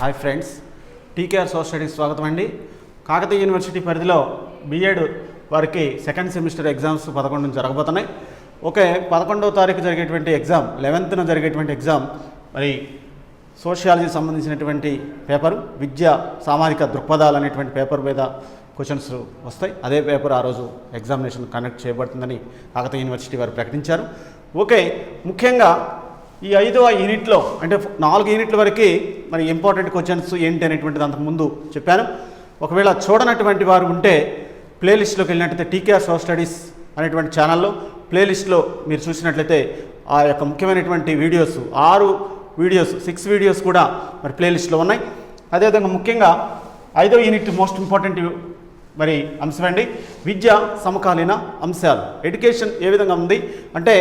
Hi friends, TKR social studies స్వాగతం అండి. Kakatiya university పరిధిలో బీఎడ్ వారికి సెకండ్ సెమిస్టర్ ఎగ్జామ్స్ 11 జరగబోతున్నాయి. ఓకే, 11వ తారీఖు జరిగేటువంటి ఎగ్జామ్, 11న జరిగేటువంటి ఎగ్జామ్ మరి సోషియాలజీకి సంబంధించినటువంటి పేపరు, విద్య సామాజిక దృక్పథాలు అనేటువంటి పేపర్ మీద క్వశ్చన్స్ వస్తాయి. అదే పేపర్ ఆ రోజు ఎగ్జామినేషన్ కండక్ట్ చేయబడుతుందని కాకతీయ యూనివర్సిటీ వారు ప్రకటించారు. ఓకే, ముఖ్యంగా ఈ 5వ యూనిట్లో అంటే 4 యూనిట్ల వరకు మరి ఇంపార్టెంట్ క్వశ్చన్స్ ఏంటి అనేటువంటిది అంతకుముందు చెప్పాను. ఒకవేళ చూడనటువంటి వారు ఉంటే ప్లేలిస్ట్లోకి వెళ్ళినట్లయితే టీకేఆర్ సోషల్ స్టడీస్ అనేటువంటి ఛానల్లో ప్లేలిస్ట్లో మీరు చూసినట్లయితే ఆ యొక్క ముఖ్యమైనటువంటి వీడియోస్ 6 వీడియోస్ కూడా మరి ప్లేలిస్ట్లో ఉన్నాయి. అదేవిధంగా ముఖ్యంగా 5వ యూనిట్ మోస్ట్ ఇంపార్టెంట్ మరి అంశం అండి, విద్య సమకాలీన అంశాలు. ఎడ్యుకేషన్ ఏ విధంగా ఉంది అంటే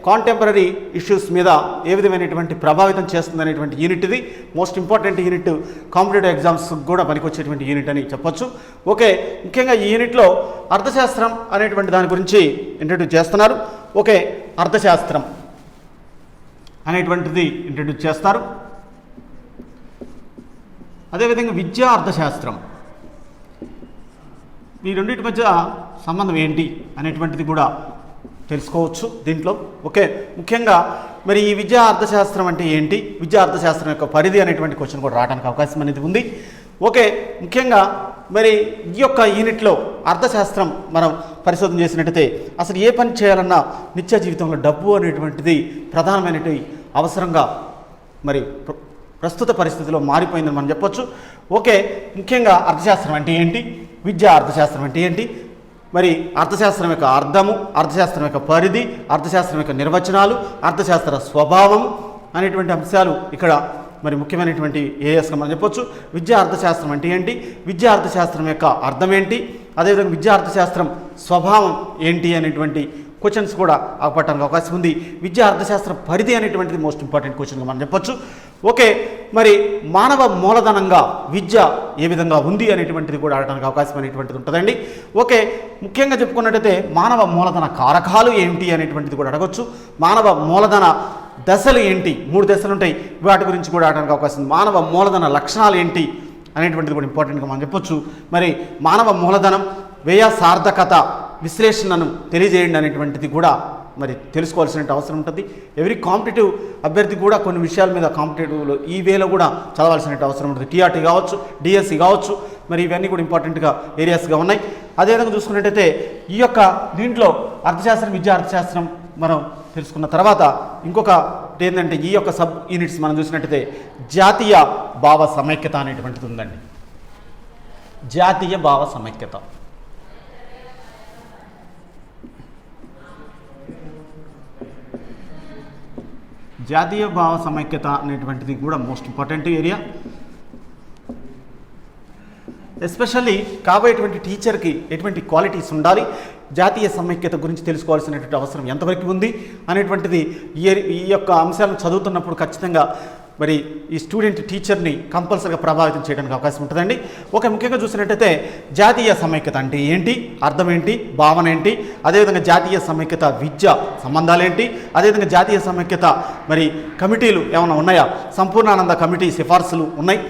కాంటెంపరీ ఇష్యూస్ మీద ఏ విధమైనటువంటి ప్రభావితం చేస్తుంది అనేటువంటి యూనిట్ ఇది. Most important unit, competitive exams కూడా పనికొచ్చేటువంటి యూనిట్ అని చెప్పొచ్చు. ఓకే, ముఖ్యంగా ఈ యూనిట్లో అర్థశాస్త్రం అనేటువంటి దాని గురించి ఇంట్రడ్యూస్ చేస్తున్నారు. ఓకే, అర్థశాస్త్రం అనేటువంటిది ఇంట్రడ్యూస్ చేస్తారు. అదేవిధంగా విద్యా అర్థశాస్త్రం, ఈ రెండింటి మధ్య సంబంధం ఏంటి అనేటువంటిది కూడా తెలుసుకోవచ్చు దీంట్లో. ఓకే, ముఖ్యంగా మరి ఈ విద్యా అర్థశాస్త్రం అంటే ఏంటి, విద్యా అర్థశాస్త్రం యొక్క పరిధి అనేటువంటి క్వశ్చన్ కూడా రావడానికి అవకాశం అనేది ఉంది. ఓకే, ముఖ్యంగా మరి ఈ యొక్క యూనిట్లో అర్థశాస్త్రం మనం పరిశోధన చేసినట్టయితే అసలు ఏ పని చేయాలన్నా నిత్య జీవితంలో డబ్బు అనేటువంటిది ప్రధానమైనటువంటి అవసరంగా మరి ప్రస్తుత పరిస్థితిలో మారిపోయిందని మనం చెప్పొచ్చు. ఓకే, ముఖ్యంగా అర్థశాస్త్రం అంటే ఏంటి, విద్యా అర్థశాస్త్రం అంటే ఏంటి, మరి అర్థశాస్త్రం యొక్క అర్థము, అర్థశాస్త్రం యొక్క పరిధి, అర్థశాస్త్రం యొక్క నిర్వచనాలు, అర్థశాస్త్ర స్వభావం అనేటువంటి అంశాలు ఇక్కడ మరి ముఖ్యమైనటువంటి ఏఎస్గా మనం చెప్పొచ్చు. విద్యా అర్థశాస్త్రం అంటే ఏంటి, విద్యా అర్థశాస్త్రం యొక్క అర్థం ఏంటి, అదేవిధంగా విద్యా అర్థశాస్త్రం స్వభావం ఏంటి అనేటువంటి క్వశ్చన్స్ కూడా ఆపట్టడానికి అవకాశం ఉంది. విద్యా అర్థశాస్త్ర పరిధి అనేటువంటిది మోస్ట్ ఇంపార్టెంట్ క్వశ్చన్గా మనం చెప్పొచ్చు. ఓకే, మరి మానవ మూలధనంగా విద్య ఏ విధంగా ఉంది అనేటువంటిది కూడా అడగడానికి అవకాశం అనేటువంటిది ఉంటుందండి. ఓకే, ముఖ్యంగా చెప్పుకున్నట్టయితే మానవ మూలధన కారకాలు ఏంటి అనేటువంటిది కూడా అడగవచ్చు. మానవ మూలధన దశలు ఏంటి, 3 దశలు ఉంటాయి, వాటి గురించి కూడా అడగడానికి అవకాశం ఉంది. మానవ మూలధన లక్షణాలు ఏంటి అనేటువంటిది కూడా ఇంపార్టెంట్గా మనం చెప్పొచ్చు. మరి మానవ మూలధనం వ్యయ సార్థకత విశ్లేషణను తెలియజేయండి అనేటువంటిది కూడా మరి తెలుసుకోవాల్సిన అవసరం ఉంటుంది. ఎవరి కాంపిటేటివ్ అభ్యర్థి కూడా కొన్ని విషయాల మీద కాంపిటేటివ్లో ఈ వేలో కూడా చదవాల్సిన అవసరం ఉంటుంది. టీఆర్టీ కావచ్చు, డిఎస్సి కావచ్చు, మరి ఇవన్నీ కూడా ఇంపార్టెంట్గా ఏరియాస్గా ఉన్నాయి. అదేవిధంగా చూసుకున్నట్టయితే ఈ యొక్క దీంట్లో అర్థశాస్త్రం, విద్యా అర్థశాస్త్రం మనం తెలుసుకున్న తర్వాత ఇంకొక ఏంటంటే ఈ యొక్క సబ్ యూనిట్స్ మనం చూసినట్టయితే జాతీయ భావ సమైక్యత అనేటువంటిది ఉందండి. జాతీయ భావ సమైక్యత, జాతీయ భావ సమైక్యత అనేటువంటిది కూడా మోస్ట్ ఇంపార్టెంట్ ఏరియా. ఎస్పెషల్లీ కాబోయేటువంటి టీచర్కి ఎటువంటి క్వాలిటీస్ ఉండాలి, జాతీయ సమైక్యత గురించి తెలుసుకోవాల్సినటువంటి అవసరం ఎంతవరకు ఉంది అనేటువంటిది ఈ యొక్క అంశాలను చదువుతున్నప్పుడు ఖచ్చితంగా మరి ఈ స్టూడెంట్ టీచర్ని కంపల్సరీగా ప్రభావితం చేయడానికి అవకాశం ఉంటుందండి. ఒక ముఖ్యంగా చూసినట్టయితే జాతీయ సమైక్యత అంటే ఏంటి, అర్థం ఏంటి, భావన ఏంటి, అదేవిధంగా జాతీయ సమైక్యత విద్య సంబంధాలు ఏంటి, అదేవిధంగా జాతీయ సమైక్యత మరి కమిటీలు ఏమైనా ఉన్నాయా, సంపూర్ణానంద కమిటీ సిఫార్సులు ఉన్నాయి.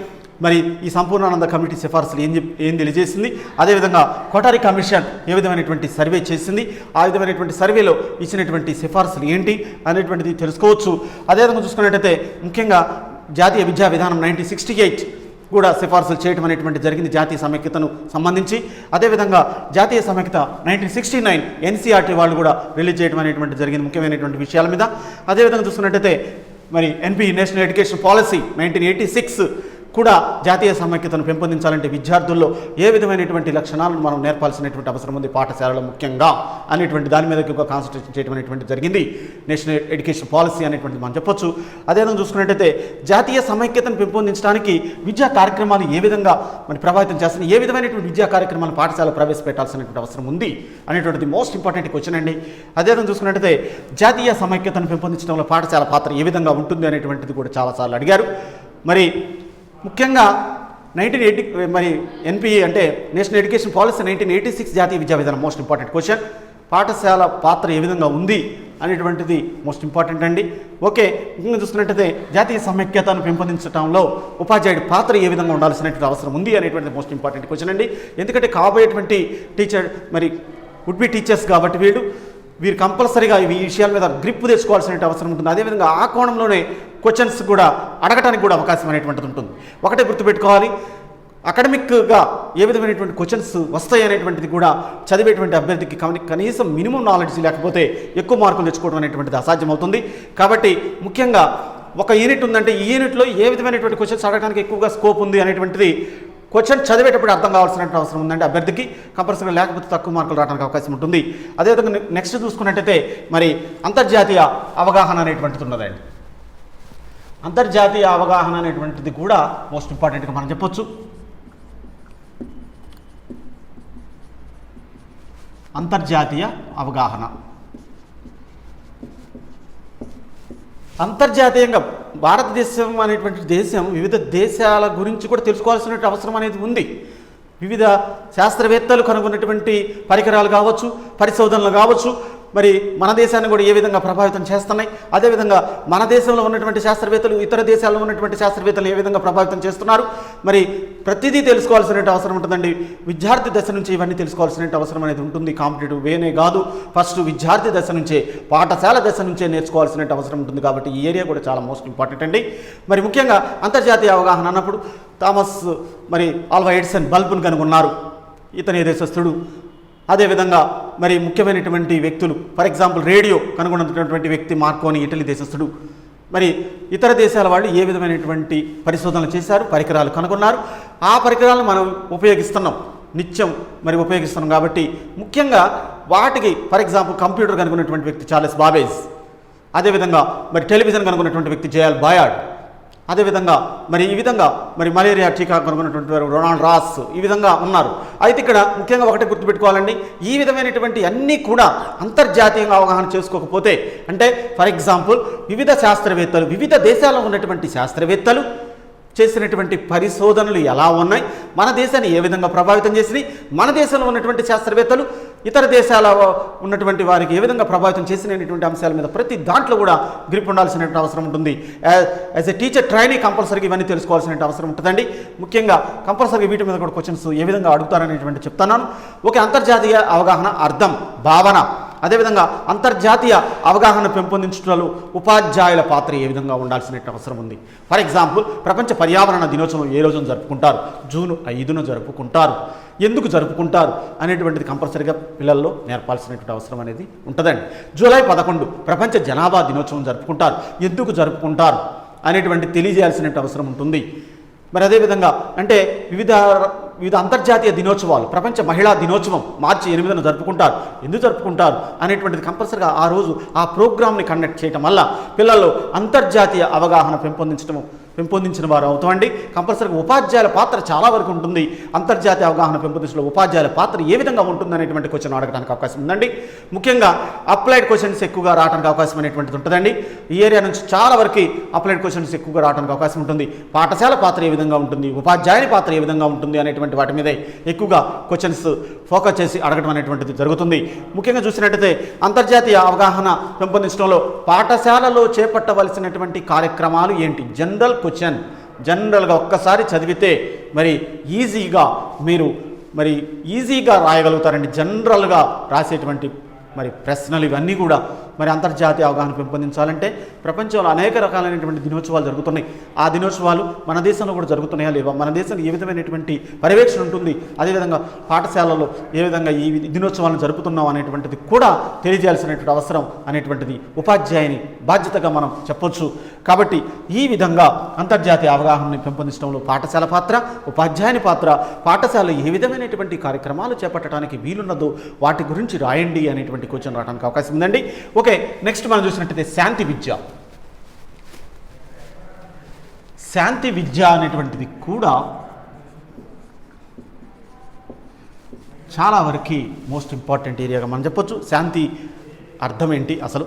మరి ఈ సంపూర్ణానంద కమిటీ సిఫార్సులు ఏం తెలియజేసింది, అదేవిధంగా కొఠారి కమిషన్ ఏ విధమైనటువంటి సర్వే చేసింది, ఆ విధమైనటువంటి సర్వేలో ఇచ్చినటువంటి సిఫార్సులు ఏంటి అనేటువంటిది తెలుసుకోవచ్చు. అదేవిధంగా చూసుకున్నట్టయితే ముఖ్యంగా జాతీయ విద్యా విధానం 1968 కూడా సిఫార్సులు చేయడం అనేటువంటి జరిగింది జాతీయ సమైక్యతను సంబంధించి. అదేవిధంగా జాతీయ సమైక్యత 1969 ఎన్సీఆర్టీ వాళ్ళు కూడా రిలీజ్ చేయడం అనేటువంటి జరిగింది ముఖ్యమైనటువంటి విషయాల మీద. అదేవిధంగా చూసుకున్నట్టయితే మరి ఎన్పీ నేషనల్ ఎడ్యుకేషన్ పాలసీ 1986 కూడా జాతీయ సమైక్యతను పెంపొందించాలంటే విద్యార్థుల్లో ఏ విధమైనటువంటి లక్షణాలను మనం నేర్పాల్సినటువంటి అవసరం ఉంది పాఠశాలలో ముఖ్యంగా అనేటువంటి దాని మీద ఎక్కువగా కాన్సన్ట్రేషన్ చేయడం అనేటువంటి జరిగింది నేషనల్ ఎడ్యుకేషన్ పాలసీ అనేటువంటిది మనం చెప్పొచ్చు. అదేవిధంగా చూసుకున్నట్టయితే జాతీయ సమైక్యతను పెంపొందించడానికి విద్యా కార్యక్రమాలు ఏ విధంగా మరి ప్రభావితం చేస్తున్నాయి, ఏ విధమైనటువంటి విద్యా కార్యక్రమాలు పాఠశాలలో ప్రవేశపెట్టాల్సినటువంటి అవసరం ఉంది అనేటువంటిది మోస్ట్ ఇంపార్టెంట్ క్వశ్చన్ అండి. అదేవిధంగా చూసుకున్నట్టయితే జాతీయ సమైక్యతను పెంపొందించడంలో పాఠశాల పాత్ర ఏ విధంగా ఉంటుంది అనేటువంటిది కూడా చాలాసార్లు అడిగారు. మరి ముఖ్యంగా 1980 మరి ఎన్పిఈ అంటే నేషనల్ ఎడ్యుకేషన్ పాలసీ 1986 జాతీయ విద్యా విధానం మోస్ట్ ఇంపార్టెంట్ క్వశ్చన్. పాఠశాల పాత్ర ఏ విధంగా ఉంది అనేటువంటిది మోస్ట్ ఇంపార్టెంట్ అండి. ఓకే, ఇంకా చూసుకున్నట్టయితే జాతీయ సమైక్యతను పెంపొందించడంలో ఉపాధ్యాయుడి పాత్ర ఏ విధంగా ఉండాల్సినటువంటి అవసరం ఉంది అనేటువంటిది మోస్ట్ ఇంపార్టెంట్ క్వశ్చన్ అండి. ఎందుకంటే కాబోయేటువంటి టీచర్ మరి వుడ్ బి టీచర్స్ కాబట్టి వీరు కంపల్సరీగా ఈ విషయాల మీద గ్రిప్ తెచ్చుకోవాల్సిన అవసరం ఉంటుంది. అదేవిధంగా ఆ కోణంలోనే క్వశ్చన్స్ కూడా అడగడానికి కూడా అవకాశం అనేటువంటిది ఉంటుంది. ఒకటే గుర్తుపెట్టుకోవాలి, అకాడమిక్గా ఏ విధమైనటువంటి క్వశ్చన్స్ వస్తాయి అనేటువంటిది కూడా చదివేటువంటి అభ్యర్థికి కనీసం మినిమం నాలెడ్జ్ లేకపోతే ఎక్కువ మార్కులు తెచ్చుకోవడం అనేటువంటిది అసాధ్యమవుతుంది. కాబట్టి ముఖ్యంగా ఒక యూనిట్ ఉందంటే ఈ యూనిట్లో ఏ విధమైనటువంటి క్వశ్చన్స్ అడగడానికి ఎక్కువగా స్కోప్ ఉంది అనేటువంటిది క్వశ్చన్ చదివేటప్పుడు అర్థం కావాల్సినటువంటి అవసరం ఉందండి అభ్యర్థికి. కంపల్సరీగా లేకపోతే తక్కువ మార్కులు రావడానికి అవకాశం ఉంటుంది. అదేవిధంగా నెక్స్ట్ చూసుకున్నట్టయితే మరి అంతర్జాతీయ అవగాహన అనేటువంటిది ఉన్నదండి. అంతర్జాతీయ అవగాహన అనేటువంటిది కూడా మోస్ట్ ఇంపార్టెంట్గా మనం చెప్పొచ్చు. అంతర్జాతీయ అవగాహన అంతర్జాతీయంగా భారతదేశం అనేటువంటి దేశం వివిధ దేశాల గురించి కూడా తెలుసుకోవాల్సిన అవసరం అనేది ఉంది. వివిధ శాస్త్రవేత్తలు కనుగొన్నటువంటి పరికరాలు కావచ్చు, పరిశోధనలు కావచ్చు, మరి మన దేశాన్ని కూడా ఏ విధంగా ప్రభావితం చేస్తున్నాయి, అదేవిధంగా మన దేశంలో ఉన్నటువంటి శాస్త్రవేత్తలు ఇతర దేశాల్లో ఉన్నటువంటి శాస్త్రవేత్తలు ఏ విధంగా ప్రభావితం చేస్తున్నారు, మరి ప్రతిదీ తెలుసుకోవాల్సిన అవసరం ఉంటుందండి. విద్యార్థి దశ నుంచి ఇవన్నీ తెలుసుకోవాల్సిన అవసరం అనేది ఉంటుంది. కాంపిటేటివ్ వేనే కాదు, ఫస్ట్ విద్యార్థి దశ నుంచే, పాఠశాల దశ నుంచే నేర్చుకోవాల్సిన అవసరం ఉంటుంది. కాబట్టి ఈ ఏరియా కూడా చాలా మోస్ట్ ఇంపార్టెంట్ అండి. మరి ముఖ్యంగా అంతర్జాతీయ అవగాహన అన్నప్పుడు థామస్ మరి ఆల్వా ఎడిసన్ బల్బును కనుగొన్నారు, ఇతని దేశస్థుడు. అదేవిధంగా మరి ముఖ్యమైనటువంటి వ్యక్తులు, ఫర్ ఎగ్జాంపుల్ రేడియో కనుగొన్నటువంటి వ్యక్తి మార్కోని, ఇటలీ దేశస్థుడు. మరి ఇతర దేశాల వాళ్ళు ఏ విధమైనటువంటి పరిశోధనలు చేశారు, పరికరాలు కనుగొన్నారు, ఆ పరికరాలను మనం ఉపయోగిస్తున్నాం, నిత్యం మరి ఉపయోగిస్తున్నాం. కాబట్టి ముఖ్యంగా వాటికి ఫర్ ఎగ్జాంపుల్ కంప్యూటర్ కనుగొన్నటువంటి వ్యక్తి చార్లెస్ బాబేజ్, అదేవిధంగా మరి టెలివిజన్ కనుగొన్నటువంటి వ్యక్తి జేఎల్ బాయార్డ్, అదేవిధంగా మరి ఈ విధంగా మరి మలేరియా టీకా కనుగొన్నటువంటి వారు రొనాల్డ్ రాస్, ఈ విధంగా ఉన్నారు. అయితే ఇక్కడ ముఖ్యంగా ఒకటి గుర్తుపెట్టుకోవాలండి, ఈ విధమైనటువంటి అన్నీ కూడా అంతర్జాతీయంగా అవగాహన చేసుకోకపోతే, అంటే ఫర్ ఎగ్జాంపుల్ వివిధ శాస్త్రవేత్తలు, వివిధ దేశాల్లో ఉన్నటువంటి శాస్త్రవేత్తలు చేసినటువంటి పరిశోధనలు ఎలా ఉన్నాయి, మన దేశాన్ని ఏ విధంగా ప్రభావితం చేసినాయి, మన దేశంలో ఉన్నటువంటి శాస్త్రవేత్తలు ఇతర దేశాల ఉన్నటువంటి వారికి ఏ విధంగా ప్రభావితం చేసినటువంటి అంశాల మీద ప్రతి దాంట్లో కూడా గ్రిప్ ఉండాల్సినటువంటి అవసరం ఉంటుంది. యాజ్ ఎ టీచర్ ట్రైనీ కంపల్సరీగా ఇవన్నీ తెలుసుకోవాల్సిన అవసరం ఉంటుందండి. ముఖ్యంగా కంపల్సరీగా వీటి మీద కూడా క్వశ్చన్స్ ఏ విధంగా అడుగుతారనేటువంటి చెప్తున్నాను. ఓకే, అంతర్జాతీయ అవగాహన అర్థం, భావన, అదేవిధంగా అంతర్జాతీయ అవగాహన పెంపొందించడంలో ఉపాధ్యాయుల పాత్ర ఏ విధంగా ఉండాల్సిన అవసరం ఉంది. ఫర్ ఎగ్జాంపుల్ ప్రపంచ పర్యావరణ దినోత్సవం ఏ రోజున జరుపుకుంటారు? జూన్ 5న జరుపుకుంటారు. ఎందుకు జరుపుకుంటారు అనేటువంటిది కంపల్సరీగా పిల్లల్లో నేర్పాల్సినటువంటి అవసరం అనేది ఉంటుందండి. జూలై 11 ప్రపంచ జనాభా దినోత్సవం జరుపుకుంటారు. ఎందుకు జరుపుకుంటారు అనేటువంటి తెలియజేయాల్సిన అవసరం ఉంటుంది. మరి అదేవిధంగా అంటే వివిధ అంతర్జాతీయ దినోత్సవాలు, ప్రపంచ మహిళా దినోత్సవం మార్చి 8న జరుపుకుంటారు. ఎందుకు జరుపుకుంటారు అనేటువంటిది కంపల్సరీగా ఆ రోజు ఆ ప్రోగ్రామ్ని కండక్ట్ చేయడం వల్ల పిల్లల్లో అంతర్జాతీయ అవగాహన పెంపొందించిన వారు అవుతామండి. కంపల్సరీగా ఉపాధ్యాయుల పాత్ర చాలా వరకు ఉంటుంది. అంతర్జాతీయ అవగాహన పెంపొందించడంలో ఉపాధ్యాయుల పాత్ర ఏ విధంగా ఉంటుంది అనేటువంటి క్వశ్చన్ అడగడానికి అవకాశం ఉందండి. ముఖ్యంగా అప్లైడ్ క్వశ్చన్స్ ఎక్కువగా రావడానికి అవకాశం అనేటువంటిది ఉంటుందండి. ఈ ఏరియా నుంచి చాలా వరకు అప్లైడ్ క్వశ్చన్స్ ఎక్కువగా రావడానికి అవకాశం ఉంటుంది. పాఠశాల పాత్ర ఏ విధంగా ఉంటుంది, ఉపాధ్యాయుని పాత్ర ఏ విధంగా ఉంటుంది అనేటువంటి వాటి మీదే ఎక్కువగా క్వశ్చన్స్ ఫోకస్ చేసి అడగడం అనేటువంటిది జరుగుతుంది. ముఖ్యంగా చూసినట్టయితే అంతర్జాతీయ అవగాహన పెంపొందించడంలో పాఠశాలలో చేపట్టవలసినటువంటి కార్యక్రమాలు ఏంటి? జనరల్ క్వశ్చన్, జనరల్గా ఒక్కసారి చదివితే మరి ఈజీగా రాయగలుగుతారండి. జనరల్గా రాసేటువంటి మరి ప్రశ్నలు ఇవన్నీ కూడా మరి అంతర్జాతీయ అవగాహన పెంపొందించాలంటే ప్రపంచంలో అనేక రకాలైనటువంటి దినోత్సవాలు జరుగుతున్నాయి. ఆ దినోత్సవాలు మన దేశంలో కూడా జరుగుతున్నాయా లేవా, మన దేశంలో ఏ విధమైనటువంటి పర్యవేక్షణ ఉంటుంది, అదేవిధంగా పాఠశాలలో ఏ విధంగా ఈ దినోత్సవాలను జరుపుతున్నాం అనేటువంటిది కూడా తెలియజేయాల్సినటువంటి అవసరం అనేటువంటిది ఉపాధ్యాయుని బాధ్యతగా మనం చెప్పొచ్చు. కాబట్టి ఈ విధంగా అంతర్జాతీయ అవగాహనని పెంపొందించడంలో పాఠశాల పాత్ర, ఉపాధ్యాయుని పాత్ర, పాఠశాలలో ఏ విధమైనటువంటి కార్యక్రమాలు చేపట్టడానికి వీలున్నదో వాటి గురించి రాయండి అనేటువంటి క్వశ్చన్ రావడానికి అవకాశం ఉందండి. ఓకే, నెక్స్ట్ మనం చూసినట్టయితే శాంతి విద్య అనేటువంటిది కూడా చాలా వరకు మోస్ట్ ఇంపార్టెంట్ ఏరియాగా మనం చెప్పొచ్చు. శాంతి అర్థం ఏంటి అసలు,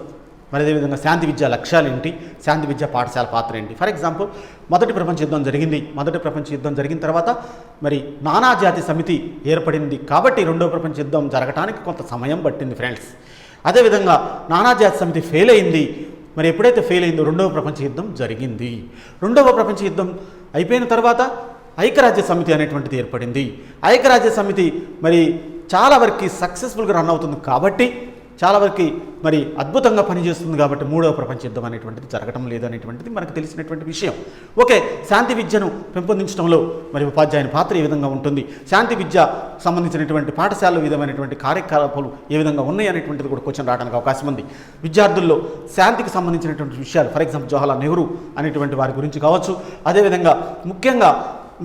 మరి అదేవిధంగా శాంతి విద్య లక్ష్యాలు ఏంటి, శాంతి విద్య పాఠశాల పాత్ర ఏంటి. ఫర్ ఎగ్జాంపుల్ మొదటి ప్రపంచ యుద్ధం జరిగింది. మొదటి ప్రపంచ యుద్ధం జరిగిన తర్వాత మరి నానాజాతి సమితి ఏర్పడింది. కాబట్టి రెండో ప్రపంచ యుద్ధం జరగడానికి కొంత సమయం పట్టింది ఫ్రెండ్స్. అదేవిధంగా నానాజాతి సమితి ఫెయిల్ అయింది. మరి ఎప్పుడైతే ఫెయిల్ అయిందో రెండవ ప్రపంచ యుద్ధం జరిగింది. రెండవ ప్రపంచ యుద్ధం అయిపోయిన తర్వాత ఐక్యరాజ్య సమితి అనేటువంటిది ఏర్పడింది. ఐక్యరాజ్య సమితి మరి చాలా వరకు సక్సెస్ఫుల్గా రన్ అవుతుంది కాబట్టి, చాలా వరకు మరి అద్భుతంగా పనిచేస్తుంది కాబట్టి మూడవ ప్రపంచ యుద్ధం అనేటువంటిది జరగటం లేదు అనేటువంటిది మనకు తెలిసినటువంటి విషయం. ఓకే, శాంతి విద్యను పెంపొందించడంలో మరి ఉపాధ్యాయుని పాత్ర ఏ విధంగా ఉంటుంది, శాంతి విద్య సంబంధించినటువంటి పాఠశాలలో విధమైనటువంటి కార్యకలాపాలు ఏ విధంగా ఉన్నాయి అనేటువంటిది కూడా క్వశ్చన్ రావడానికి అవకాశం ఉంది. విద్యార్థుల్లో శాంతికి సంబంధించినటువంటి విషయాలు, ఫర్ ఎగ్జాంపుల్ జవహర్లాల్ నెహ్రూ అనేటువంటి వారి గురించి కావచ్చు, అదేవిధంగా ముఖ్యంగా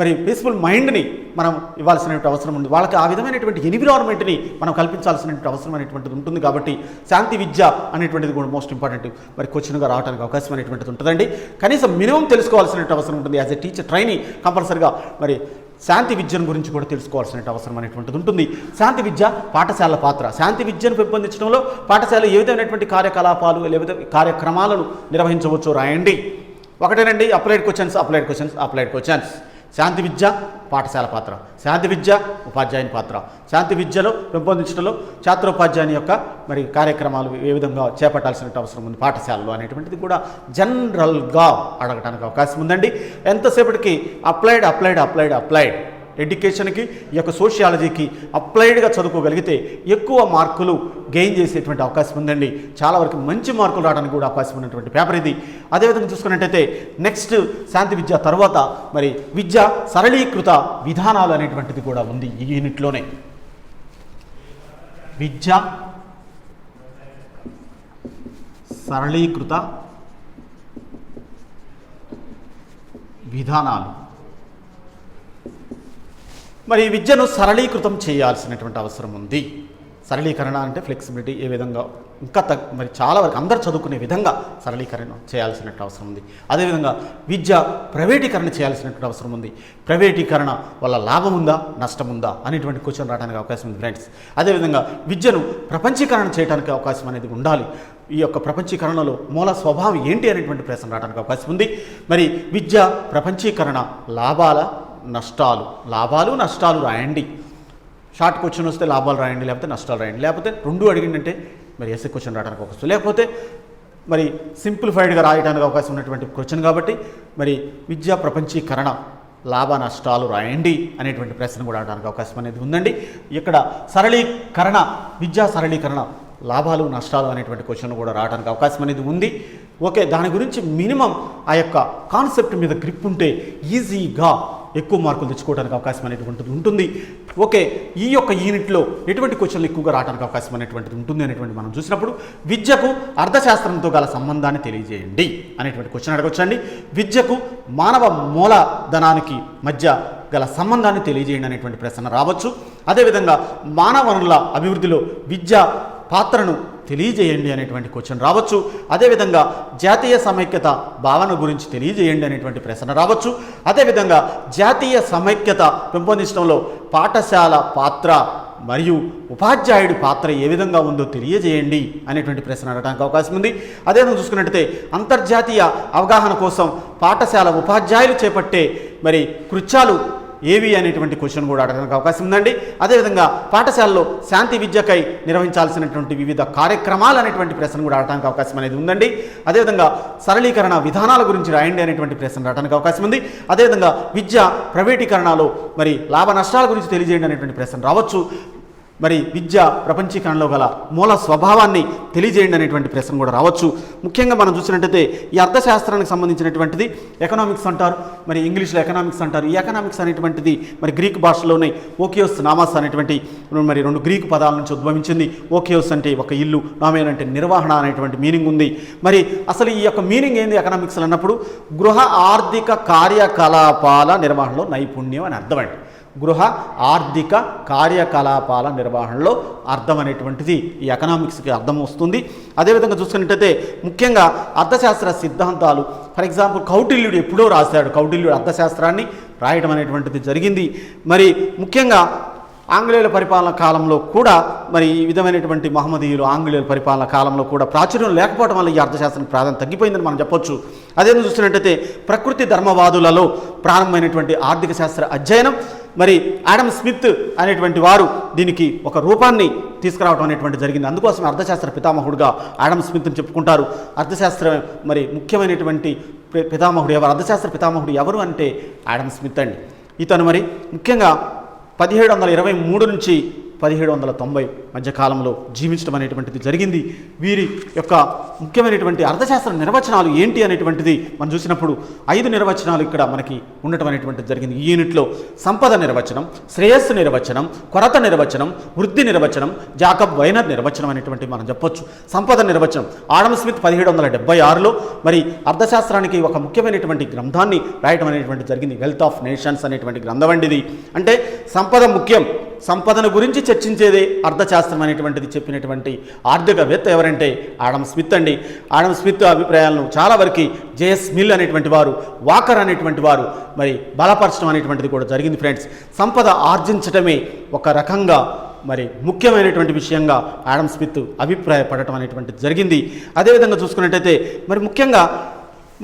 మరి పీస్ఫుల్ మైండ్ని మనం ఇవ్వాల్సినటువంటి అవసరం ఉంది. వాళ్ళకి ఆ విధమైనటువంటి ఎన్విరాన్మెంట్ని మనం కల్పించాల్సినటువంటి అవసరం అనేటువంటిది ఉంటుంది. కాబట్టి శాంతి విద్య అనేటువంటిది కూడా మోస్ట్ ఇంపార్టెంట్ మరి క్వశ్చన్గా రావడానికి అవకాశం అనేటువంటిది ఉంటుందండి. కనీసం మినిమం తెలుసుకోవాల్సినటువంటి అవసరం ఉంటుంది. యాజ్ ఎ టీచర్ ట్రైనీ కంపల్సరిగా మరి శాంతి విద్యను గురించి కూడా తెలుసుకోవాల్సిన అవసరం అనేటువంటిది ఉంటుంది. శాంతి విద్య పాఠశాల పాత్ర, శాంతి విద్యను పెంపొందించడంలో పాఠశాల ఏ విధమైనటువంటి కార్యకలాపాలు లేదా కార్యక్రమాలను నిర్వహించవచ్చో రాయండి. ఒకటేనండి, అప్లైడ్ క్వశ్చన్స్. శాంతి విద్య పాఠశాల పాత్ర, శాంతి విద్య ఉపాధ్యాయుని పాత్ర, శాంతి విద్యలో పెంపొందించడంలో ఛాత్రోపాధ్యాయుని యొక్క మరి కార్యక్రమాలు ఏ విధంగా చేపట్టాల్సిన అవసరం ఉంది పాఠశాలలో అనేటువంటిది కూడా జనరల్గా అడగడానికి అవకాశం ఉందండి. ఎంతసేపటికి అప్లైడ్ ఎడ్యుకేషన్కి ఈ యొక్క సోషియాలజీకి అప్లైడ్గా చదువుకోగలిగితే ఎక్కువ మార్కులు గెయిన్ చేసేటువంటి అవకాశం ఉందండి. చాలా వరకు మంచి మార్కులు రావడానికి కూడా అవకాశం ఉన్నటువంటి పేపర్ ఇది. అదేవిధంగా చూసుకున్నట్టయితే నెక్స్ట్ శాంతి విద్య తర్వాత మరి విద్య సరళీకృత విధానాలు అనేటువంటిది కూడా ఉంది ఈ యూనిట్లోనే. విద్య సరళీకృత విధానాలు. మరి విద్యను సరళీకృతం చేయాల్సినటువంటి అవసరం ఉంది. సరళీకరణ అంటే ఫ్లెక్సిబిలిటీ ఏ విధంగా ఇంకా మరి చాలా వరకు అందరు చదువుకునే విధంగా సరళీకరణ చేయాల్సినటువంటి అవసరం ఉంది. అదేవిధంగా విద్య ప్రైవేటీకరణ చేయాల్సినటువంటి అవసరం ఉంది. ప్రైవేటీకరణ వల్ల లాభం ఉందా నష్టం ఉందా అనేటువంటి క్వశ్చన్ రావడానికి అవకాశం ఉంది ఫ్రెండ్స్. అదేవిధంగా విద్యను ప్రపంచీకరణ చేయడానికి అవకాశం అనేది ఉండాలి. ఈ యొక్క ప్రపంచీకరణలో మూల స్వభావం ఏంటి అనేటువంటి ప్రశ్న రావడానికి అవకాశం ఉంది. మరి విద్య ప్రపంచీకరణ లాభాలు నష్టాలు రాయండి. షార్ట్ క్వశ్చన్ వస్తే లాభాలు రాయండి, లేకపోతే నష్టాలు రాయండి, లేకపోతే రెండు అడిగిందంటే మరి ఎస్ఏ క్వశ్చన్ రావడానికి అవకాశం, లేకపోతే మరి సింప్లిఫైడ్గా రాయడానికి అవకాశం ఉన్నటువంటి క్వశ్చన్ కాబట్టి మరి విద్యా ప్రపంచీకరణ లాభ నష్టాలు రాయండి అనేటువంటి ప్రశ్న కూడా రావడానికి అవకాశం అనేది ఉందండి. ఇక్కడ విద్యా సరళీకరణ లాభాలు నష్టాలు అనేటువంటి క్వశ్చన్ కూడా రావడానికి అవకాశం అనేది ఉంది. ఓకే, దాని గురించి మినిమం ఆ యొక్క కాన్సెప్ట్ మీద గ్రిప్ ఉంటే ఈజీగా ఎక్కువ మార్కులు తెచ్చుకోవడానికి అవకాశం అనేటువంటిది ఉంటుంది. ఓకే, ఈ యొక్క యూనిట్లో ఎటువంటి క్వశ్చన్లు ఎక్కువగా రావడానికి అవకాశం అనేటువంటిది ఉంటుంది అనేటువంటి మనం చూసినప్పుడు విద్యకు అర్థశాస్త్రంతో గల సంబంధాన్ని తెలియజేయండి అనేటువంటి క్వశ్చన్ అడగొచ్చండి. విద్యకు మానవ మూలధనానికి మధ్య గల సంబంధాన్ని తెలియజేయండి అనేటువంటి ప్రశ్న రావచ్చు. అదేవిధంగా మానవ వనరుల అభివృద్ధిలో విద్య పాత్రను తెలియజేయండి అనేటువంటి క్వశ్చన్ రావచ్చు. అదేవిధంగా జాతీయ సమైక్యత భావన గురించి తెలియజేయండి అనేటువంటి ప్రశ్న రావచ్చు. అదేవిధంగా జాతీయ సమైక్యత పెంపొందించడంలో పాఠశాల పాత్ర మరియు ఉపాధ్యాయుడి పాత్ర ఏ విధంగా ఉందో తెలియజేయండి అనేటువంటి ప్రశ్న అడగడానికి అవకాశం ఉంది. అదేవిధంగా చూసుకున్నట్టయితే అంతర్జాతీయ అవగాహన కోసం పాఠశాల ఉపాధ్యాయులు చేపట్టే మరి కృత్యాలు ఏవి అనేటువంటి క్వశ్చన్ కూడా అడగడానికి అవకాశం ఉందండి. అదేవిధంగా పాఠశాలలో శాంతి విద్యకై నిర్వహించాల్సినటువంటి వివిధ కార్యక్రమాలు అనేటువంటి ప్రశ్న కూడా అడగడానికి అవకాశం అనేది ఉందండి. అదేవిధంగా సరళీకరణ విధానాల గురించి రాయండి అనేటువంటి ప్రశ్న రావడానికి అవకాశం ఉంది. అదేవిధంగా విద్య ప్రైవేటీకరణలో మరి లాభ నష్టాల గురించి తెలియజేయండి అనేటువంటి ప్రశ్న రావచ్చు. మరి విద్య ప్రపంచీకరణలో గల మూల స్వభావాన్ని తెలియజేయండి అనేటువంటి ప్రశ్న కూడా రావచ్చు. ముఖ్యంగా మనం చూసినట్టయితే ఈ అర్థశాస్త్రానికి సంబంధించినటువంటిది ఎకనామిక్స్ అంటారు, మరి ఇంగ్లీష్లో ఎకనామిక్స్ అంటారు. ఈ ఎకనామిక్స్ అనేటువంటిది మరి గ్రీక్ భాషలోనే ఓకియోస్ నామాస్ అనేటువంటి మరి రెండు గ్రీకు పదాల నుంచి ఉద్భవించింది. ఓకియోస్ అంటే ఒక ఇల్లు, నామేన్ అంటే నిర్వహణ అనేటువంటి మీనింగ్ ఉంది. మరి అసలు ఈ యొక్క మీనింగ్ ఏంది ఎకనామిక్స్ అన్నప్పుడు గృహ ఆర్థిక కార్యకలాపాల నిర్వహణలో నైపుణ్యం అని అర్థమండి. గృహ ఆర్థిక కార్యకలాపాల నిర్వహణలో అర్థం అనేటువంటిది ఈ ఎకనామిక్స్కి అర్థం వస్తుంది. అదేవిధంగా చూసుకున్నట్టయితే ముఖ్యంగా అర్థశాస్త్ర సిద్ధాంతాలు, ఫర్ ఎగ్జాంపుల్ కౌటిల్యుడు ఎప్పుడో రాశాడు. కౌటిల్యుడు అర్థశాస్త్రాన్ని రాయడం అనేటువంటిది జరిగింది. మరి ముఖ్యంగా ఆంగ్లేయుల పరిపాలన కాలంలో కూడా మరి ఈ విధమైనటువంటి మహమ్మదీయులు ఆంగ్లేయుల పరిపాలన కాలంలో కూడా ప్రాచుర్యం లేకపోవడం వల్ల ఈ అర్థశాస్త్రం ప్రాధాన్యత తగ్గిపోయిందని మనం చెప్పొచ్చు. అదేవిధంగా చూస్తున్నట్టయితే ప్రకృతి ధర్మవాదులలో ప్రారంభమైనటువంటి ఆర్థిక శాస్త్ర అధ్యయనం మరి ఆడమ్ స్మిత్ అనేటువంటి వారు దీనికి ఒక రూపాన్ని తీసుకురావడం అనేటువంటి జరిగింది. అందుకోసం అర్థశాస్త్ర పితామహుడుగా ఆడమ్ స్మిత్ని చెప్పుకుంటారు. అర్థశాస్త్ర మరి ముఖ్యమైనటువంటి పితామహుడు ఎవరు, అర్థశాస్త్ర పితామహుడు ఎవరు అంటే ఆడమ్ స్మిత్ అండి. ఇతను మరి ముఖ్యంగా 1723 నుంచి 1790 మధ్య కాలంలో జీవించడం అనేటువంటిది జరిగింది. వీరి యొక్క ముఖ్యమైనటువంటి అర్థశాస్త్ర నిర్వచనాలు ఏంటి అనేటువంటిది మనం చూసినప్పుడు 5 నిర్వచనాలు ఇక్కడ మనకి ఉండటం అనేటువంటిది జరిగింది. ఈ యూనిట్లో సంపద నిర్వచనం, శ్రేయస్సు నిర్వచనం, కొరత నిర్వచనం, వృద్ధి నిర్వచనం, జాకబ్ వైనర్ నిర్వచనం అనేటువంటివి మనం చెప్పొచ్చు. సంపద నిర్వచనం ఆడమ్ స్మిత్ 1776లో మరి అర్థశాస్త్రానికి ఒక ముఖ్యమైనటువంటి గ్రంథాన్ని రాయటం అనేటువంటి జరిగింది. వెల్త్ ఆఫ్ నేషన్స్ అనేటువంటి గ్రంథం అండిది. అంటే సంపద ముఖ్యం, సంపదను గురించి చర్చించేదే అర్థశాస్త్రం అనేటువంటిది చెప్పినటువంటి ఆర్థికవేత్త ఎవరంటే ఆడమ్ స్మిత్ అండి. ఆడమ్ స్మిత్ అభిప్రాయాలను చాలా వరకు జేఎస్ మిల్ అనేటువంటి వారు, వాకర్ అనేటువంటి వారు మరి బలపరచడం అనేటువంటిది కూడా జరిగింది. ఫ్రెండ్స్, సంపద ఆర్జించటమే ఒక రకంగా మరి ముఖ్యమైనటువంటి విషయంగా ఆడమ్ స్మిత్ అభిప్రాయపడటం అనేటువంటిది జరిగింది. అదేవిధంగా చూసుకున్నట్టయితే మరి ముఖ్యంగా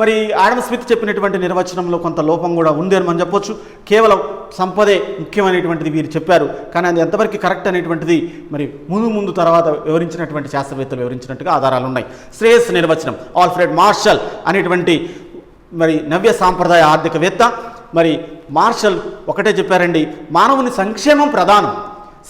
మరి ఆడమ్ స్మిత్ చెప్పినటువంటి నిర్వచనంలో కొంత లోపం కూడా ఉంది అని మనం చెప్పొచ్చు. కేవలం సంపదే ముఖ్యమైనటువంటిది వీరు చెప్పారు, కానీ అది ఎంతవరకు కరెక్ట్ అనేటువంటిది మరి ముందు తర్వాత వివరించినటువంటి శాస్త్రవేత్తలు వివరించినట్టుగా ఆధారాలు ఉన్నాయి. శ్రేయస్ నిర్వచనం ఆల్ఫ్రెడ్ మార్షల్ అనేటువంటి మరి నవ్య సాంప్రదాయ ఆర్థికవేత్త మరి మార్షల్ ఒకటే చెప్పారండి, మానవుని సంక్షేమం ప్రధానం,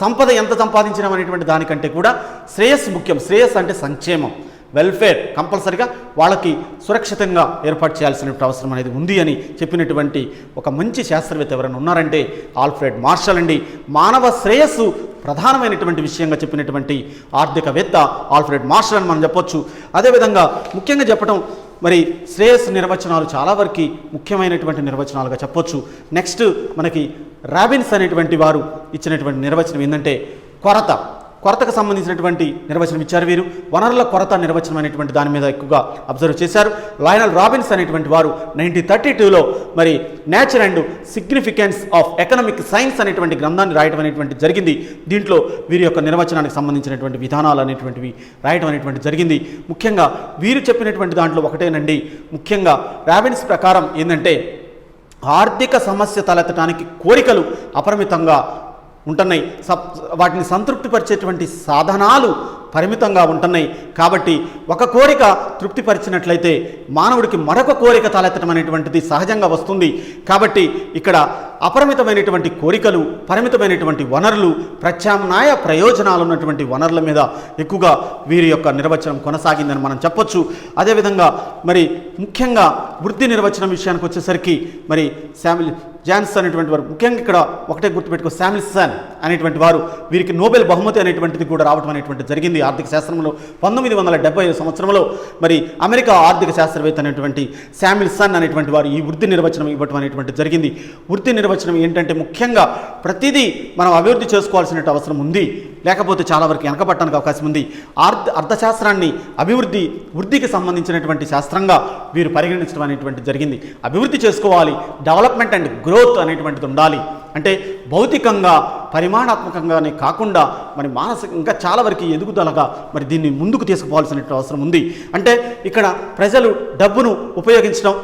సంపద ఎంత సంపాదించడం అనేటువంటి దానికంటే కూడా శ్రేయస్సు ముఖ్యం. శ్రేయస్సు అంటే సంక్షేమం, వెల్ఫేర్ కంపల్సరిగా వాళ్ళకి సురక్షితంగా ఏర్పాటు చేయాల్సిన అవసరం అనేది ఉంది అని చెప్పినటువంటి ఒక మంచి శాస్త్రవేత్త ఎవరైనా ఉన్నారంటే ఆల్ఫ్రెడ్ మార్షల్ అండి. మానవ శ్రేయస్సు ప్రధానమైనటువంటి విషయంగా చెప్పినటువంటి ఆర్థికవేత్త ఆల్ఫ్రెడ్ మార్షల్ అని మనం చెప్పొచ్చు. అదేవిధంగా ముఖ్యంగా చెప్పడం మరి శ్రేయస్సు నిర్వచనాలు చాలా వరకు ముఖ్యమైనటువంటి నిర్వచనాలుగా చెప్పొచ్చు. నెక్స్ట్ మనకి రాబిన్స్ అనేటువంటి వారు ఇచ్చినటువంటి నిర్వచనం ఏంటంటే కొరతకు సంబంధించినటువంటి నిర్వచనం ఇచ్చారు వీరు. వనరుల కొరత నిర్వచనం అనేటువంటి దాని మీద ఎక్కువగా అబ్జర్వ్ చేశారు. లయనల్ రాబిన్స్ అనేటువంటి వారు 1932లో మరి nature and significance of economic science అనేటువంటి గ్రంథాన్ని రాయటం అనేటువంటి జరిగింది. దీంట్లో వీరి యొక్క నిర్వచనానికి సంబంధించినటువంటి విధానాలు అనేటువంటివి రాయటం అనేటువంటి జరిగింది. ముఖ్యంగా వీరు చెప్పినటువంటి దాంట్లో ఒకటేనండి, ముఖ్యంగా రాబిన్స్ ప్రకారం ఏంటంటే ఆర్థిక సమస్య తలెత్తడానికి కోరికలు అపరిమితంగా ఉంటున్నాయి, వాటిని సంతృప్తిపరిచేటువంటి సాధనాలు పరిమితంగా ఉంటున్నాయి. కాబట్టి ఒక కోరిక తృప్తిపరిచినట్లయితే మానవుడికి మరొక కోరిక తలెత్తడం అనేటువంటిది సహజంగా వస్తుంది. కాబట్టి ఇక్కడ అపరిమితమైనటువంటి కోరికలు, పరిమితమైనటువంటి వనరులు, ప్రత్యామ్నాయ ప్రయోజనాలు ఉన్నటువంటి వనరుల మీద ఎక్కువగా వీరి యొక్క నిర్వచనం కొనసాగిందని మనం చెప్పొచ్చు. అదేవిధంగా మరి ముఖ్యంగా వృద్ధి నిర్వచనం విషయానికి వచ్చేసరికి మరి శామ్యుల్ జాన్స్ అనేటువంటి వారు, ముఖ్యంగా ఇక్కడ ఒకటే గుర్తుపెట్టుకో, శామ్యుల్సన్ అనేటువంటి వారు వీరికి నోబెల్ బహుమతి అనేటువంటిది కూడా రావడం అనేటువంటిది జరిగింది ఆర్థిక శాస్త్రంలో. 1975 సంవత్సరంలో మరి అమెరికా ఆర్థిక శాస్త్రవేత్త అనేటువంటి శామ్యుల్సన్ అనేటువంటి వారు ఈ వృద్ధి నిర్వచనం ఇవ్వటం అనేటువంటిది జరిగింది. వృద్ధి నిర్వచనం ఏంటంటే ముఖ్యంగా ప్రతిదీ మనం అభివృద్ధి చేసుకోవాల్సిన అవసరం ఉంది, లేకపోతే చాలా వరకు వెనకబట్టడానికి అవకాశం ఉంది. అర్థశాస్త్రాన్ని వృద్ధికి సంబంధించినటువంటి శాస్త్రంగా వీరు పరిగణించడం అనేటువంటి జరిగింది. అభివృద్ధి చేసుకోవాలి, డెవలప్మెంట్ అండ్ గ్రోత్ అనేటువంటిది ఉండాలి. అంటే భౌతికంగా పరిమాణాత్మకంగానే కాకుండా మరి మానసికంగా చాలా వరకు ఎదుగుదలగా మరి దీన్ని ముందుకు తీసుకుపోవాల్సిన అవసరం ఉంది. అంటే ఇక్కడ ప్రజలు డబ్బును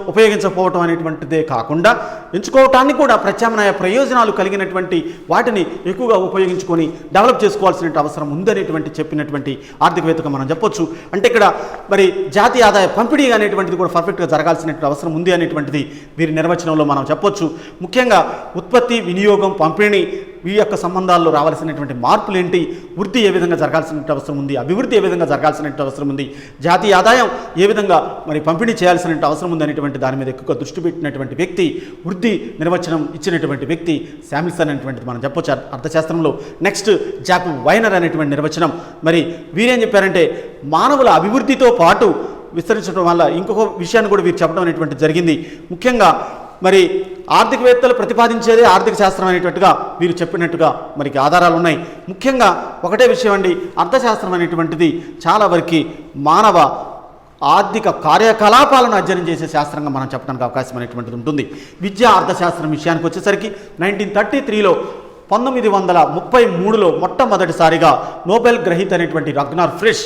ఉపయోగించకపోవటం అనేటువంటిదే కాకుండా ఎంచుకోవటానికి కూడా ప్రత్యామ్నాయ ప్రయోజనాలు కలిగినటువంటి వాటిని ఎక్కువగా ఉపయోగించుకొని డెవలప్ చేసుకోవాల్సిన అవసరం ఉందనేటువంటి చెప్పినటువంటి ఆర్థికవేత్తగా మనం చెప్పొచ్చు. అంటే ఇక్కడ మరి జాతీయ ఆదాయ పంపిణీ అనేటువంటిది కూడా పర్ఫెక్ట్గా జరగాల్సిన అవసరం ఉంది అనేటువంటిది వీరి నిర్వచనంలో మనం చెప్పొచ్చు. ముఖ్యంగా ఉత్పత్తి, వినియోగం, పంపిణీ ఈ యొక్క సంబంధాల్లో రావాల్సినటువంటి మార్పులు ఏంటి, వృద్ధి ఏ విధంగా జరగాల్సిన అవసరం ఉంది, అభివృద్ధి ఏ విధంగా జరగాల్సిన అవసరం ఉంది, జాతీయ ఆదాయం ఏ విధంగా మరి పంపిణీ చేయాల్సిన అవసరం ఉంది అనేటువంటి దాని మీద ఎక్కువగా దృష్టి పెట్టినటువంటి వ్యక్తి, వృద్ధి నిర్వచనం ఇచ్చినటువంటి వ్యక్తి శామ్యుల్సన్ అనేటువంటిది మనం చెప్పొచ్చు అర్థశాస్త్రంలో. నెక్స్ట్ జాకబ్ వైనర్ అనేటువంటి నిర్వచనం, మరి వీరేం చెప్పారంటే మానవుల అభివృద్ధితో పాటు విస్తరించడం వల్ల ఇంకొక విషయాన్ని కూడా వీరు చెప్పడం అనేటువంటి జరిగింది. ముఖ్యంగా మరి ఆర్థికవేత్తలు ప్రతిపాదించేదే ఆర్థిక శాస్త్రం అనేటట్టుగా వీరు చెప్పినట్టుగా మనకి ఆధారాలు ఉన్నాయి. ముఖ్యంగా ఒకటే విషయం అండి, అర్థశాస్త్రం అనేటువంటిది చాలా వరకు మానవ ఆర్థిక కార్యకలాపాలను అధ్యయనం చేసే శాస్త్రంగా మనం చెప్పడానికి అవకాశం అనేటువంటిది ఉంటుంది. విద్యా అర్థశాస్త్రం విషయానికి వచ్చేసరికి 1933లో 1933లో మొట్టమొదటిసారిగా నోబెల్ గ్రహీత అనేటువంటి రగ్నార్ ఫ్రిష్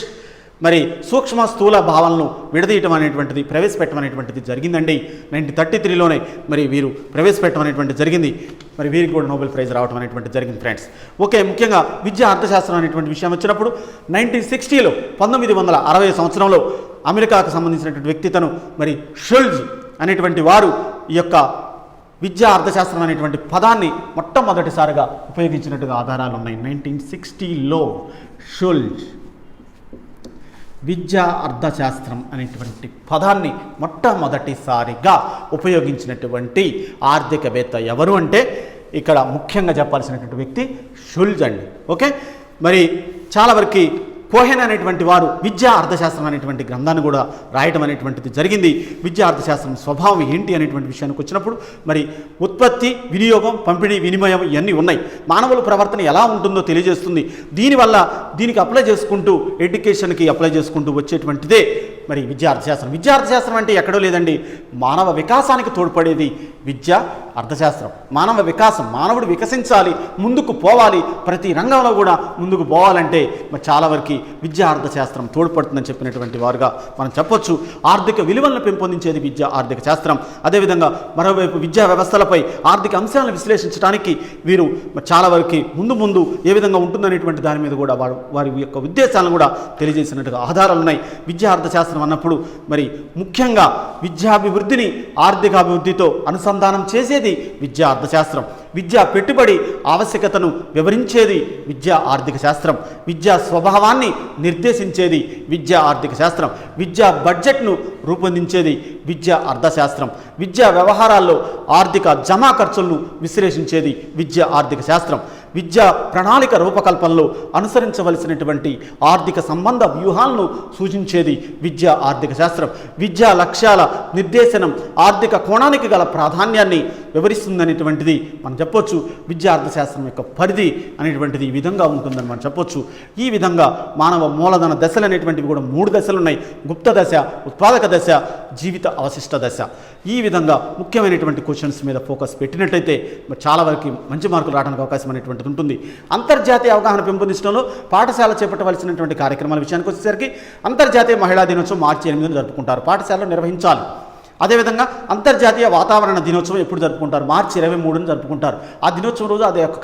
మరి సూక్ష్మ స్థూల భావాలను విడదీయటం అనేటువంటిది ప్రవేశపెట్టడం అనేటువంటిది జరిగిందండి. 1933లోనే మరి వీరు ప్రవేశపెట్టడం అనేటువంటిది జరిగింది. మరి వీరికి కూడా నోబెల్ ప్రైజ్ రావడం అనేటువంటిది జరిగింది ఫ్రెండ్స్. ఓకే, ముఖ్యంగా విద్యా అర్థశాస్త్రం అనేటువంటి విషయం వచ్చినప్పుడు 1960లో 1960 సంవత్సరంలో అమెరికాకు సంబంధించినటువంటి వ్యక్తి తను మరి షుల్జ్ అనేటువంటి వారు ఈ యొక్క విద్యా అర్థశాస్త్రం అనేటువంటి పదాన్ని మొట్టమొదటిసారిగా ఉపయోగించినట్టుగా ఆధారాలు ఉన్నాయి. 1960లో షుల్జ్ విద్యా అర్థశాస్త్రం అనేటువంటి పదాన్ని మొట్టమొదటిసారిగా ఉపయోగించినటువంటి ఆర్థికవేత్త ఎవరు అంటే ఇక్కడ ముఖ్యంగా చెప్పాల్సినటువంటి వ్యక్తి షుల్జ్ అండి. ఓకే, మరి చాలా వరకు కోహెన్ అనేటువంటి వారు విద్యా అర్థశాస్త్రం అనేటువంటి గ్రంథాన్ని కూడా రాయటం అనేటువంటిది జరిగింది. విద్యా అర్థశాస్త్రం స్వభావం ఏంటి అనేటువంటి విషయానికి వచ్చినప్పుడు మరి ఉత్పత్తి, వినియోగం, పంపిణీ, వినిమయం ఇవన్నీ ఉన్నాయి. మానవుల ప్రవర్తన ఎలా ఉంటుందో తెలియజేస్తుంది. దీనివల్ల దీనికి అప్లై చేసుకుంటూ ఎడ్యుకేషన్కి అప్లై చేసుకుంటూ వచ్చేటువంటిదే మరి విద్యా అర్థశాస్త్రం. విద్యా అర్థశాస్త్రం అంటే ఎక్కడో లేదండి, మానవ వికాసానికి తోడ్పడేది విద్యా అర్థశాస్త్రం. మానవ వికాసం, మానవుడు వికసించాలి, ముందుకు పోవాలి, ప్రతి రంగంలో కూడా ముందుకు పోవాలంటే మరి చాలా వరకు విద్యా అర్థశాస్త్రం తోడ్పడుతుందని చెప్పినటువంటి వారుగా మనం చెప్పొచ్చు. ఆర్థిక విలువలను పెంపొందించేది విద్యా ఆర్థిక శాస్త్రం. అదేవిధంగా మరోవైపు విద్యా వ్యవస్థలపై ఆర్థిక అంశాలను విశ్లేషించడానికి వీరు చాలా వరకు ముందు ఏ విధంగా ఉంటుందనేటువంటి దాని మీద కూడా వారి యొక్క ఉద్దేశాలను కూడా తెలియజేసినట్టుగా ఆధారాలు ఉన్నాయి. విద్యా అర్థశాస్త్రం అన్నప్పుడు మరి ముఖ్యంగా విద్యాభివృద్ధిని ఆర్థికాభివృద్ధితో అనుసంధానం చేసేది విద్యా అర్థశాస్త్రం. విద్యా పెట్టుబడి ఆవశ్యకతను వివరించేది విద్యా ఆర్థిక శాస్త్రం. విద్యా స్వభావాన్ని నిర్దేశించేది విద్యా ఆర్థిక శాస్త్రం. విద్యా బడ్జెట్ను రూపొందించేది విద్యా అర్థశాస్త్రం. విద్యా వ్యవహారాల్లో ఆర్థిక జమా ఖర్చులను విశ్లేషించేది విద్యా ఆర్థిక శాస్త్రం. విద్యా ప్రణాళిక రూపకల్పనలో అనుసరించవలసినటువంటి ఆర్థిక సంబంధ వ్యూహాలను సూచించేది విద్యా ఆర్థిక శాస్త్రం. విద్యా లక్ష్యాల నిర్దేశనం ఆర్థిక కోణానికి గల ప్రాధాన్యాన్ని వివరిస్తుందనేటువంటిది మనం చెప్పొచ్చు. విద్యా అర్థశాస్త్రం యొక్క పరిధి అనేటువంటిది ఈ విధంగా ఉంటుందని మనం చెప్పొచ్చు. ఈ విధంగా మానవ మూలధన దశలు అనేటువంటివి కూడా 3 దశలు ఉన్నాయి. గుప్త దశ, ఉత్పాదక దశ, జీవిత అవశిష్ట దశ. ఈ విధంగా ముఖ్యమైనటువంటి క్వశ్చన్స్ మీద ఫోకస్ పెట్టినట్టయితే చాలా వరకు మంచి మార్కులు రావడానికి అవకాశం అనేటువంటిది ఉంటుంది. అంతర్జాతీయ అవగాహన పెంపొందించడంలో పాఠశాల చేపట్టవలసినటువంటి కార్యక్రమాల విషయానికి వచ్చేసరికి అంతర్జాతీయ మహిళా దినోత్సవం మార్చి 8న జరుపుకుంటారు, పాఠశాలలో నిర్వహించాలి. అదేవిధంగా అంతర్జాతీయ వాతావరణ దినోత్సవం ఎప్పుడు జరుపుకుంటారు? మార్చి 23న జరుపుకుంటారు. ఆ దినోత్సవం రోజు అదే యొక్క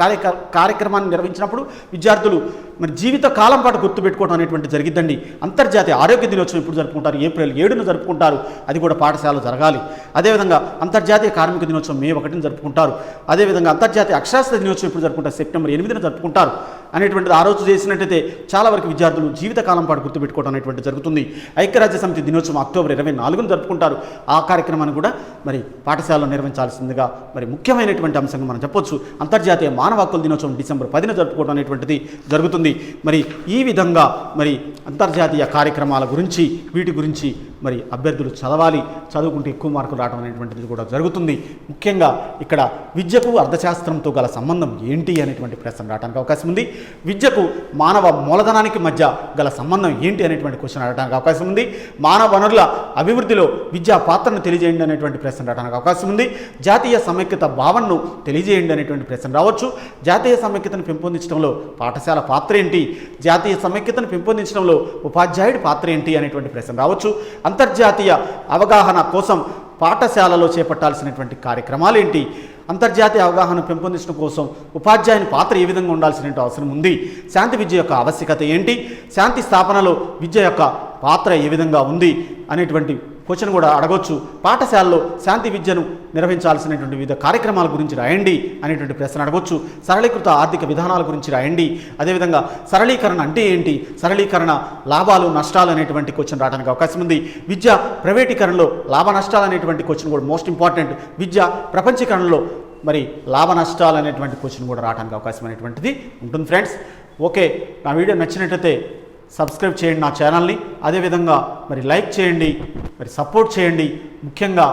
కార్యక్రమాన్ని నిర్వహించినప్పుడు విద్యార్థులు మరి జీవిత కాలం పాటు గుర్తుపెట్టుకోవడం అనేటువంటి జరిగిద్దండి. అంతర్జాతీయ ఆరోగ్య దినోత్సవం ఎప్పుడు జరుపుకుంటారు? ఏప్రిల్ 7న జరుపుకుంటారు. అది కూడా పాఠశాలలో జరగాలి. అదేవిధంగా అంతర్జాతీయ కార్మిక దినోత్సవం మే 1న జరుపుకుంటారు. అదేవిధంగా అంతర్జాతీయ అక్షరాస్యత దినోత్సవం ఎప్పుడు జరుపుకుంటారు? సెప్టెంబర్ 8న జరుపుకుంటారు. అనేటువంటిది ఆ రోజు చేసినట్టయితే చాలా వరకు విద్యార్థులు జీవితకాలం పాటు గుర్తుపెట్టుకోవడం అనేటువంటి జరుగుతుంది. ఐక్యరాజ్య సమితి దినోత్సవం అక్టోబర్ 24న జరుపుకుంటారు. ఆ కార్యక్రమాన్ని కూడా మరి పాఠశాలలో నిర్వహించాల్సిందిగా మరి ముఖ్యమైనటువంటి అంశంగా మనం చెప్పొచ్చు. అంతర్జాతీయ మానవ హక్కుల దినోత్సవం డిసెంబర్ 10న జరుపుకోవడం అనేటువంటిది జరుగుతుంది. మరి ఈ విధంగా మరి అంతర్జాతీయ కార్యక్రమాల గురించి వీటి గురించి మరి అభ్యర్థులు చదవాలి. చదువుకుంటే ఎక్కువ మార్కులు రావడం అనేటువంటిది కూడా జరుగుతుంది. ముఖ్యంగా ఇక్కడ విద్యకు అర్థశాస్త్రంతో గల సంబంధం ఏంటి అనేటువంటి ప్రశ్న రావడానికి అవకాశం ఉంది. విద్యకు మానవ మూలధనానికి మధ్య గల సంబంధం ఏంటి అనేటువంటి క్వశ్చన్ రావడానికి అవకాశం ఉంది. మానవ వనరుల అభివృద్ధిలో విద్యా పాత్రను తెలియజేయండి అనేటువంటి ప్రశ్న రావడానికి అవకాశం ఉంది. జాతీయ సమైక్యత భావనను తెలియజేయండి అనేటువంటి ప్రశ్న రావచ్చు. జాతీయ సమైక్యతను పెంపొందించడంలో పాఠశాల పాత్ర ఏంటి? జాతీయ సమైక్యతను పెంపొందించడంలో ఉపాధ్యాయుడి పాత్ర ఏంటి అనేటువంటి ప్రశ్న రావచ్చు. అంతర్జాతీయ అవగాహన కోసం పాఠశాలలో చేపట్టాల్సినటువంటి కార్యక్రమాలు ఏంటి? అంతర్జాతీయ అవగాహన పెంపొందించడం కోసం ఉపాధ్యాయుని పాత్ర ఏ విధంగా ఉండాల్సిన అవసరం ఉంది? శాంతి విద్య యొక్క ఆవశ్యకత ఏంటి? శాంతి స్థాపనలో విద్య యొక్క పాత్ర ఏ విధంగా ఉంది అనేటువంటి క్వశ్చన్ కూడా అడగొచ్చు. పాఠశాలలో శాంతి విద్యను నిర్వహించాల్సినటువంటి వివిధ కార్యక్రమాల గురించి రాయండి అనేటువంటి ప్రశ్న అడగొచ్చు. సరళీకృత ఆర్థిక విధానాల గురించి రాయండి. అదేవిధంగా సరళీకరణ అంటే ఏంటి? సరళీకరణ లాభాలు నష్టాలు అనేటువంటి క్వశ్చన్ రావడానికి అవకాశం ఉంది. విద్య ప్రైవేటీకరణలో లాభ నష్టాలు అనేటువంటి క్వశ్చన్ కూడా మోస్ట్ ఇంపార్టెంట్. విద్య ప్రపంచీకరణలో మరి లాభ నష్టాలు అనేటువంటి క్వశ్చన్ కూడా రావడానికి అవకాశం అనేటువంటిది ఉంటుంది ఫ్రెండ్స్. ఓకే, నా వీడియో నచ్చినట్లయితే సబ్స్క్రైబ్ చేయండి నా ఛానల్ని. అదేవిధంగా మరి లైక్ చేయండి, మరి సపోర్ట్ చేయండి. ముఖ్యంగా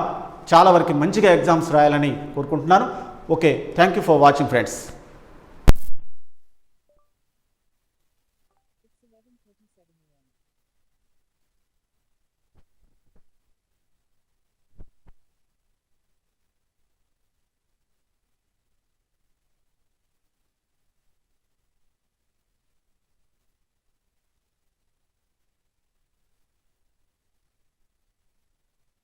చాలా వరకు మంచిగా ఎగ్జామ్స్ రాయాలని కోరుకుంటున్నాను. Okay, thank you for watching friends.